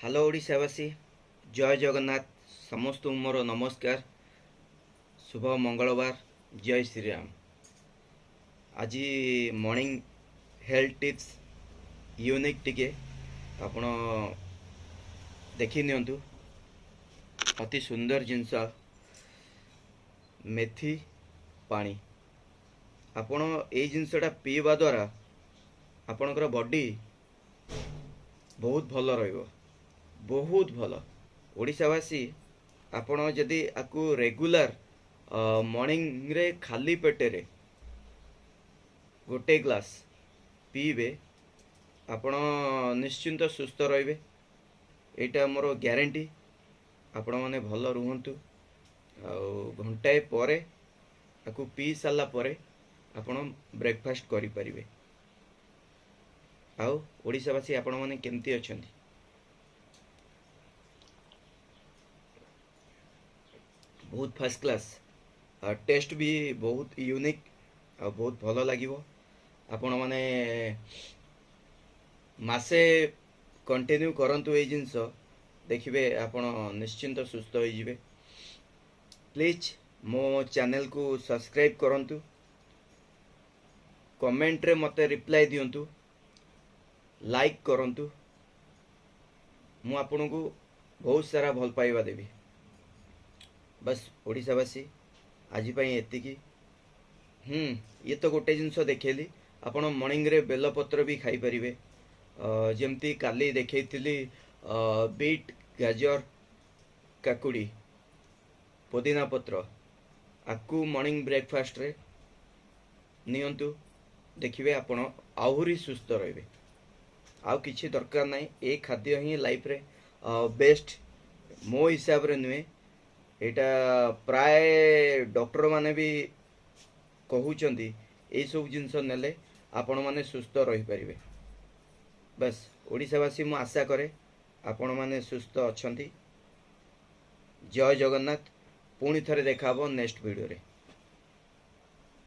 Hello ओडिशावासी जय जगन्नाथ समस्त मोर नमस्कार शुभ मंगलवार जय श्री राम। आज मॉर्निंग हेल्थ टिप्स यूनिक टिके आपण देखि नियंतु। अति सुंदर जिनस मेथी पानी आपण ए जिनसटा पीवा द्वारा आपणकर बॉडी बहुत भल रहिबो, बहुत भल। ओडिशावासी आपण जदि आकु रेगुलर मॉर्निंग रे खाली पेटेरे गोटे ग्लास पीबे आपण निश्चिंत सुस्थ रहिबे। एटा मोर ग्यारंटी। आपण माने भल रुहंतु। घंटाए परे आकु पी साला परे आपण ब्रेकफास्ट करि परिबे। आउ ओडिशावासी आपण माने केमती अछंती? बहुत फर्स्ट क्लास। टेस्ट भी बहुत यूनिक आ बहुत भल लागिवो। आपण माने मासे कंटिन्यू करंतु ए जिंस देखिबे आपण निश्चिंत सुस्थ होई जिवे। प्लीज मो चैनल को सब्सक्राइब करंतु, कमेंट रे मते रिप्लाई दियंतु, लाइक करंतु। मु आपन को बहुत सारा भल पाइबा देबी। बस ओडिशावासी आज पई एतिकी। ये तो गोटे जिनस देखेली। आपण मॉर्निंग रे बेलपत्र भी खाई परिबे। जेमती काली देखैथिली बीट गाजर काकुड़ी पुदीना पत्र आकु मॉर्निंग ब्रेकफास्ट रे नियंतु। देखिबे आपण आहुरी सुस्थ रहिबे। आउ किछि दरकार नाही। ए खाद्य ही लाइफ रे बेस्ट मो हिसाब रे नुए। एटा प्राय डॉक्टर माने भी कहउचंदी ए सब जिंस नेले आपण माने सुस्थ रहि परिबे। बस ओडिशावासी मु आशा करे आपण माने सुस्थ अछंती। जय जगन्नाथ। पुणी थरे देखाबो नेक्स्ट वीडियो रे।